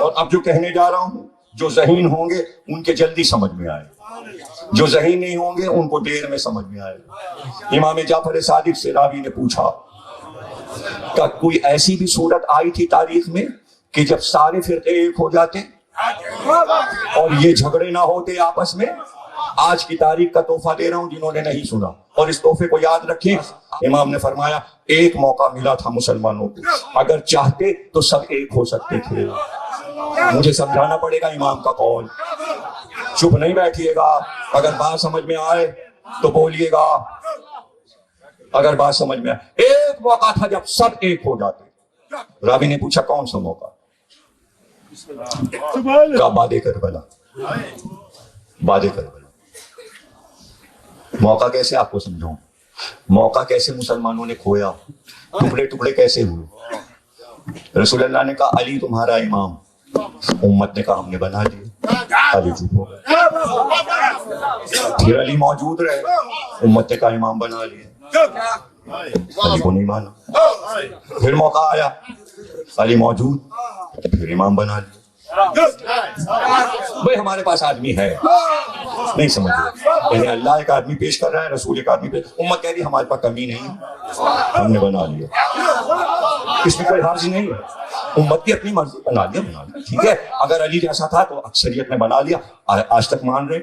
اور اب جو کہنے جا رہا ہوں، جو ذہین ہوں گے ان کے جلدی سمجھ میں آئے، جو ذہین نہیں ہوں گے ان کو دیر میں سمجھ میں آئے گا۔ امام جعفر صادق سے راوی نے پوچھا کہ کوئی ایسی بھی صورت آئی تھی تاریخ میں کہ جب سارے فرقے ایک ہو جاتے اور یہ جھگڑے نہ ہوتے آپس میں؟ آج کی تاریخ کا تحفہ دے رہا ہوں جنہوں نے نہیں سنا، اور اس تحفے کو یاد رکھیں۔ امام نے فرمایا ایک موقع ملا تھا مسلمانوں کو، اگر چاہتے تو سب ایک ہو سکتے تھے۔ مجھے سمجھانا پڑے گا امام کا قول، چپ نہیں بیٹھیے گا، اگر بات سمجھ میں آئے تو بولیے گا، اگر بات سمجھ میں آئے۔ ایک موقع تھا جب سب ایک ہو جاتے۔ راوی نے پوچھا کون سا موقع؟ کہا باد کربلا، باد کربلا۔ موقع کیسے آپ کو سمجھاؤں؟ موقع کیسے مسلمانوں نے کھویا، ٹکڑے ٹکڑے کیسے ہوئے؟ رسول اللہ نے کہا علی تمہارا امام، امت نے کہا ہم نے بنا لیا، علی چپ ہو گئے۔ پھر علی موجود رہے، امت نے کہا امام بنا لیا، علی کو نہیں مانا۔ پھر موقع آیا، علی موجود، پھر امام بنا لیا۔ بھئی ہمارے پاس آدمی ہے، نہیں سمجھے، یعنی اللہ ایک آدمی پیش کر رہا ہے، رسول ایک آدمی پیش، امت کہہ رہی ہمارے پاس کمی نہیں، ہم نے بنا لیا، اس میں کوئی حرج نہیں ہے۔ امت کی اپنی مرضی، بنا لیا، ٹھیک ہے۔ اگر علی جیسا تھا تو اکثریت نے بنا لیا، آج تک مان رہے،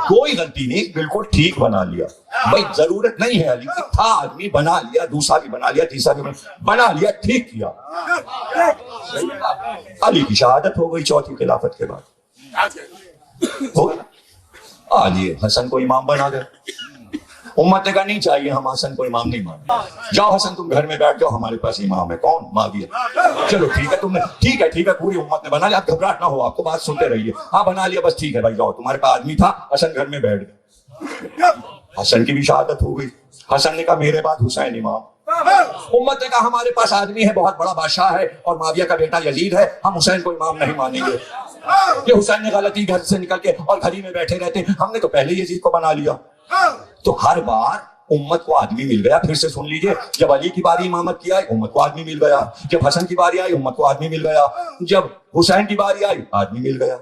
کوئی غلطی نہیں، بالکل ٹھیک بنا لیا۔ بھائی ضرورت نہیں ہے، علی تھا آدمی، بنا لیا، دوسرا بھی بنا لیا، تیسرا بھی بنا لیا، ٹھیک کیا۔ علی کی شہادت ہو گئی چوتھی خلافت کے بعد، ہو گیا۔ علی حسن کو امام بنا گئے، امت نے کہا نہیں چاہیے، ہم حسن کو امام نہیں مانتے، جاؤ حسن تم گھر میں بیٹھ جاؤ، ہمارے پاس امام ہے۔ کون؟ معاویہ۔ چلو ٹھیک ہے، تم نے ٹھیک ہے، پوری امت نے بنا لیا، آپ گھبراہٹ نہ ہو، آپ کو بات سنتے رہیے، ہاں بنا لیا، بس ٹھیک ہے بھائی جاؤ، تمہارے پاس آدمی تھا، حسن گھر میں بیٹھ گئے۔ حسن کی بھی شہادت ہو گئی، حسن نے کہا میرے بعد حسین امام۔ امت نے کہا ہمارے پاس آدمی ہے، بہت بڑا بادشاہ ہے اور معاویہ کا بیٹا یزید ہے، ہم حسین کو امام نہیں مانیں گے، کہ حسین نے غلطی گھر سے نکل کے اور گھر ہی میں بیٹھے رہتے، ہم نے تو پہلے یزید کو بنا لیا۔ تو ہر بار امت کو آدمی مل گیا۔ پھر سے سن لیجئے، جب علی کی باری امامت کی آئی امت کو آدمی مل گیا، جب حسن کی باری آئی امت کو آدمی مل گیا، جب حسین کی باری آئی آدمی مل گیا۔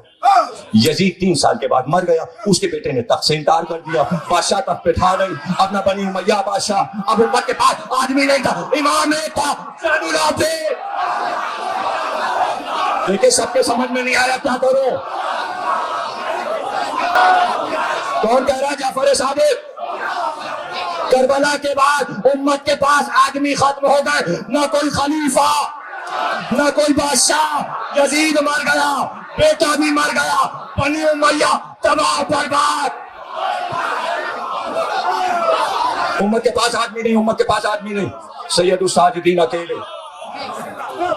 یزید 3 سال کے بعد مر گیا، اس کے بیٹے نے تخت سے انکار کر دیا، بادشاہ تخت پہ تھا نہیں، اب نہ بنی امیہ بادشاہ، اب امت کے پاس آدمی نہیں تھا، امام ایک تھا، زین العابدین۔ دیکھیں سب کے سمجھ میں نہیں آیا، کیا کرو؟ کون کہہ رہا ہے؟ جعفر صادق۔ کربلا کے بعد امت کے پاس آدمی ختم ہو گئے، نہ کوئی خلیفہ، نہ کوئی بادشاہ، یزید مر گیا، بیٹا بھی مر گیا، بنی امیہ تباہ برباد۔ امت کے پاس آدمی نہیں، امت کے پاس آدمی نہیں، سید الساجدین اکیلے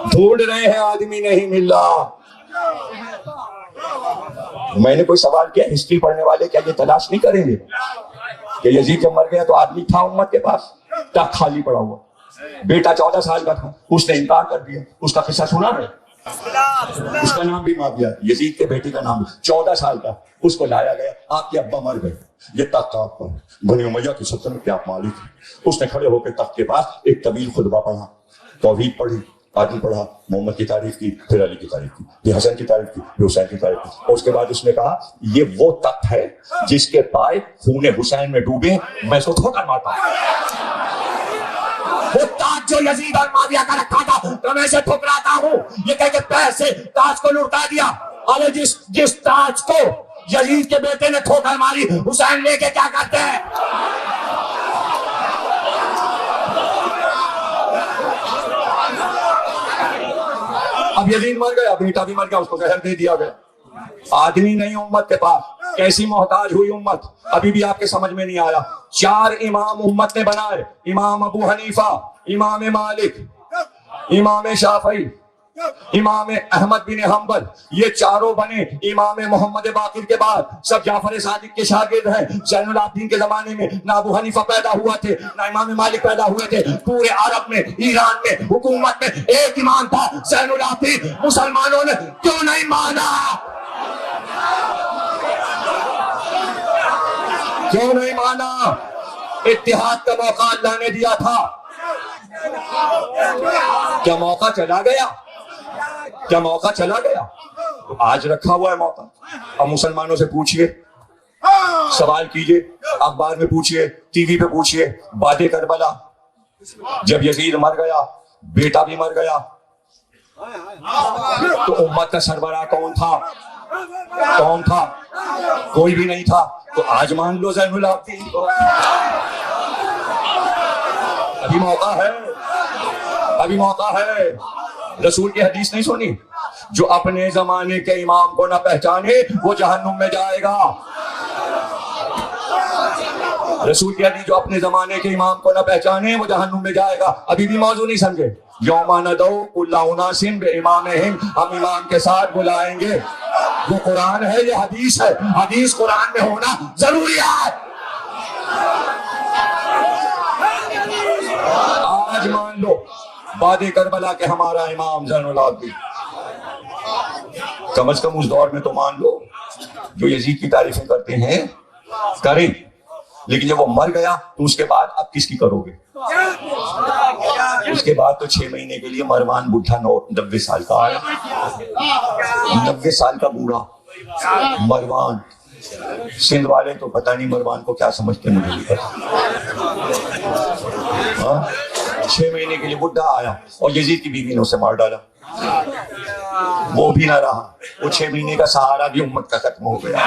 ڈھونڈ رہے ہیں، آدمی نہیں مل رہا۔ میں نے کوئی سوال کیا، ہسٹری پڑھنے والے کیا یہ تلاش نہیں کریں گے کہ یزید جب مر گیا تو آدمی تھا امت کے پاس، تخت خالی پڑا ہوا، بیٹا 14 سال کا تھا، اس نے انکار کر دیا، اس کا قصہ سنا ہے، اس کا نام بھی معاویہ، یزید کے بیٹے کا نام بھی، 14 سال کا، اس کو لایا گیا، آپ کے ابا مر گئے، یہ تخت آپ پر، بنی امیہ کی سلطنت کے آپ مالک ہیں۔ اس نے کھڑے ہو کے تخت کے پاس ایک طویل خطبہ پڑھا، توحید پڑھی، آدمی پڑھا، محمد کی تعریف کی، پھر علی کی تعریف کی، پھر حسن کی تعریف کی، پھر حسین کی تعریف کی، اور اس کے بعد اس نے کہا یہ وہ تخت ہے جس کے پائے خون حسین میں ڈوبے، میں اس کو ٹھوکر مارتا ہوں۔ وہ تاج جو یزید اور معاویہ کا رکھا تھا تو میں اسے ٹھکراتا ہوں، یہ کہہ کے پیر سے تاج کو لڑکا دیا۔ ارے جس تاج کو یزید کے بیٹے نے ٹھوکر ماری، حسین لے کے کیا کرتے ہیں؟ اب یزید مر گیا، بیٹا بھی مر گیا، اس کو زہر دے دیا گیا، آدمی نہیں امت کے پاس۔ کیسی محتاج ہوئی امت، ابھی بھی آپ کے سمجھ میں نہیں آیا۔ 4 امام امت نے بنائے، امام ابو حنیفہ، امام مالک، امام شافعی، امام احمد بن حنبل، یہ چاروں بنے امام محمد باقر کے بعد، سب جعفر صادق کے شاگرد ہیں۔ زین العابدین کے زمانے میں نہ ابو حنیفہ پیدا ہوا تھے، نہ امام مالک پیدا ہوئے تھے، پورے عرب میں، ایران میں، حکومت میں ایک امام تھا، زین العابدین۔ مسلمانوں نے کیوں نہیں مانا؟ کیوں نہیں مانا؟ اتحاد کا موقع اللہ نے دیا تھا، کیا موقع چلا گیا؟ کیا موقع چلا گیا؟ تو آج رکھا ہوا ہے موقع. اب مسلمانوں سے پوچھئے, سوال کیجئے, اخبار میں پوچھئے, ٹی وی پہ پوچھئے, باد کربلا جب یزید مر گیا, بیٹا بھی مر گیا, تو امت کا سربراہ کون تھا؟ کون تھا؟ کوئی بھی نہیں تھا. تو آج مان لو زین العابدین کو. ابھی موقع ہے, ابھی موقع ہے. رسول کی حدیث نہیں سنی؟ جو اپنے زمانے کے امام کو نہ پہچانے وہ جہنم میں جائے گا. رسول کی حدیث, جو اپنے زمانے کے امام کو نہ پہچانے وہ جہنم میں جائے گا. ابھی بھی موضوع نہیں سمجھے؟ یوم ندعو کل اناس بامامہم, ہم امام کے ساتھ بلائیں گے. وہ قرآن ہے, یہ حدیث ہے. حدیث قرآن میں ہونا ضروری ہے. آج مان لو باد کربلا کے ہمارا امام زین العابدین. کم از کم اس دور میں تو مان لو, جو یزید کی تعریفیں کرتے ہیں کریں, لیکن جب وہ مر گیا تو اس کے بعد اب کس کی کرو گے؟ اس کے بعد تو 6 مہینے کے لیے مروان بڈھا 90 سال کا آیا. 90 سال کا بوڑھا مروان. سندھ والے تو پتہ نہیں مروان کو کیا سمجھتے, مجھے نہیں پتا. 6 مہینے کے لیے بڈھا آیا اور یزید کی بیوی نے اسے مار ڈالا. وہ بھی نہ رہا, وہ 6 مہینے کا سہارا بھی امت کا ختم ہو گیا.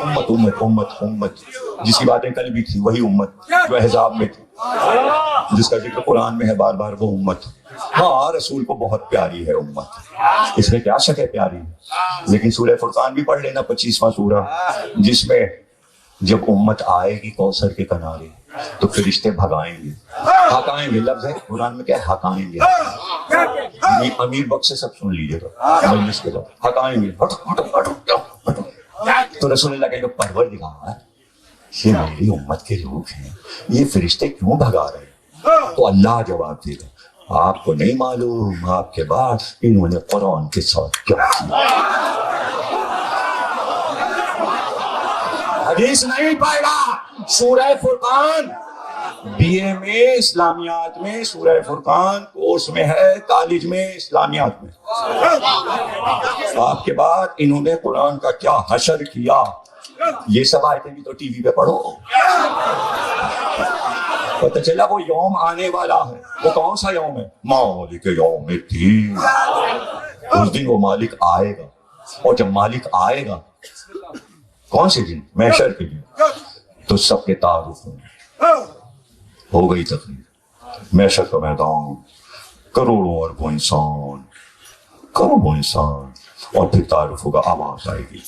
امت امت امت امت جس کی باتیں کل بھی تھی وہی امت جو احزاب میں تھی, جس کا ذکر قرآن میں ہے بار بار, وہ امت. ہاں رسول کو بہت پیاری ہے امت, اس میں کیا شک ہے پیاری. لیکن سورہ فرقان بھی پڑھ لینا, 25واں سورہ, جس میں جب امت آئے گی کوثر کے کنارے تو فرشتے بھگائیں گے, ہکائیں گے. لفظ ہے قرآن میں کیا, ہکائیں گے. امیر بخش سے سب سن لیجیے گا مجلس کے بعد, ہکائیں گے. تو رسول اللہ کہیں گے پروردگار یہ میری امت کے لوگ ہیں, یہ فرشتے کیوں بھگا رہے ہیں؟ تو اللہ جواب دے گا, آپ کو نہیں معلوم آپ کے بعد انہوں نے قرآن کے ساتھ کیا کیا. حدیث نہیں پائے گا. سورہ فرقان بی اے میں اسلامیات میں, سورہ فرقان کورس میں ہے کالج میں اسلامیات میں. آپ کے بعد انہوں نے قرآن کا کیا حشر کیا, یہ سب آیتیں بھی تو ٹی وی پہ پڑھو. پتہ چلا وہ یوم آنے والا ہے. وہ کون سا یوم ہے؟ مالک یوم الدین. اس دن وہ مالک آئے گا, اور جب مالک آئے گا کون سے دن؟ محشر کے دن. تو سب کے تعارف ہو گئی تقریر. محشر کا میدان, کروڑوں اربوں انسان, کروڑوں انسان, اور پھر تعارف ہوگا. آواز آئے گی,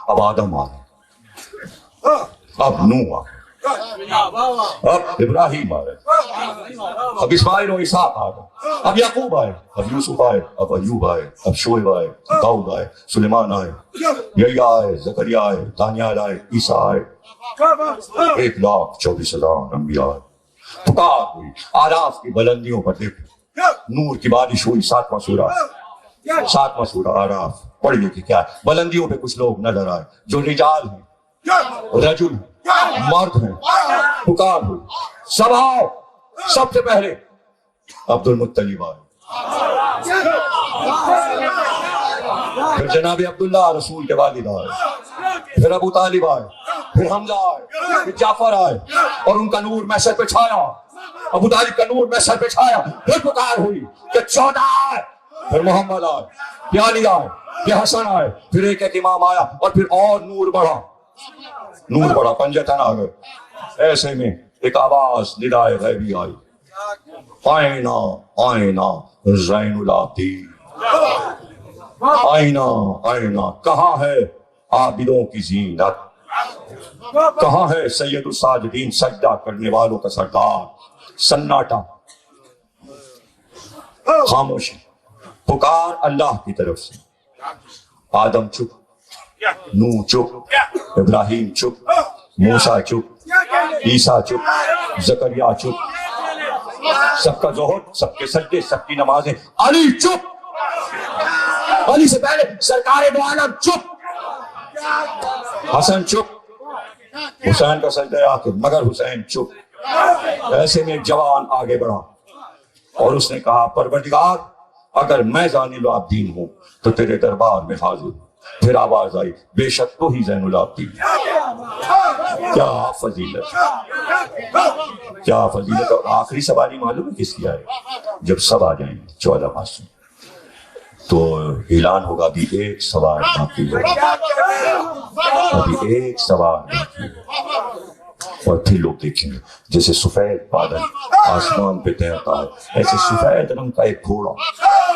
اب آدم آ گئے, اب نوح آ گئے, اب ابراہیم آ گئے, اب اسماعیل و اسحاق آ گئے, اب یعقوب آئے, اب یوسف آئے, اب ایوب آئے, اب شعیب آئے, داؤد آئے, سلیمان آئے, یحییٰ آئے, زکریا آئے, دانیال آئے, عیسیٰ آئے, 1,24,000 انبیاء آئے. پکار ہوئی, آراف کی بلندیوں پر دیکھو, نور کی بارش ہوئی. 7واں سورہ, 7واں سورہ آراف پڑھیے کہ کیا ہے. بلندیوں پہ کچھ لوگ نظر آئے جو رجال ہیں, رجل مرد ہیں. پکار ہوئی, سب آؤ. سب سے پہلے عبد المطلب آئے, پھر جناب عبداللہ رسول کے والد آئے, پھر ابو طالب آئے, پھر حمزہ آئے, پھر جعفر آئے, اور ان کا نور محشر پہ چھایا. ابو طالب کا نور محشر پہ چھایا. پھر پکار ہوئی کہ 14 آئے, پھر محمد آئے, پھر علی آئے, پھر حسن آئے, پھر ایک ایک امام آیا, اور پھر اور نور بڑھا, نور بڑھا, پنجتن آ گئے. ایسے میں ایک آواز ندائے غیبی آئی, آئینہ آئینہ زین العابدین, آئینہ آئینہ کہاں ہے عابدوں کی زینت, کہاں ہے سید الساجدین سجدہ کرنے والوں کا سردار. سناٹا, خاموشی, پکار اللہ کی طرف سے. آدم چپ, نوح چپ, ابراہیم چپ, موسیٰ چپ, عیسیٰ چپ, زکریا چپ, سب کا زہد, سب کے سجدے, سب کی نمازیں. علی چپ, علی سے پہلے سرکار دو عالم چپ. حسن چپ, حسین کا سجدہ آخر, مگر حسین چپ. ایسے میں ایک جوان آگے بڑھا, اور اس نے کہا پروردگار اگر میں زین العابدین ہوں تو تیرے دربار میں حاضر ہوں۔ پھر آواز آئی بے شک تو ہی زین العابدین۔ کیا فضیلت، کیا فضیلت۔ اور آخری سواری معلوم ہے کس کی آئے؟ جب سب آ جائیں گے 14 معصوم تو اعلان ہوگا ابھی ایک سوار باقی ہے، ابھی ایک سوار باقی ہے۔ اور پھر لوگ دیکھیں گے جیسے سفید بادل آسمان پہ تیرتا ہے، ایسے سفید رنگ کا ایک گھوڑا،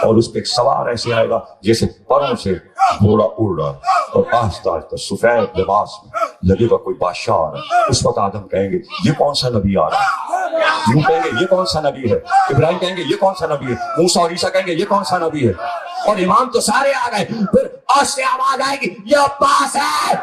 اور اس پہ ایک سوار ایسے آئے گا جیسے پروں سے گھوڑا اڑ رہا ہے، اور آہستہ آہستہ سفید لباس میں لگے گا کوئی بادشاہ آ رہا ہے۔ اس وقت آدم کہیں گے یہ کون سا نبی آ رہا ہے؟ یوں کہیں گے یہ کون سا نبی ہے؟ ابراہیم کہیں گے یہ کون سا نبی ہے؟ موسیٰ اور عیسیٰ کہیں گے یہ کون سا نبی ہے؟ اور امام تو سارے آ گئے، پھر آج سے آواز آئے گی یہ عباس ہے،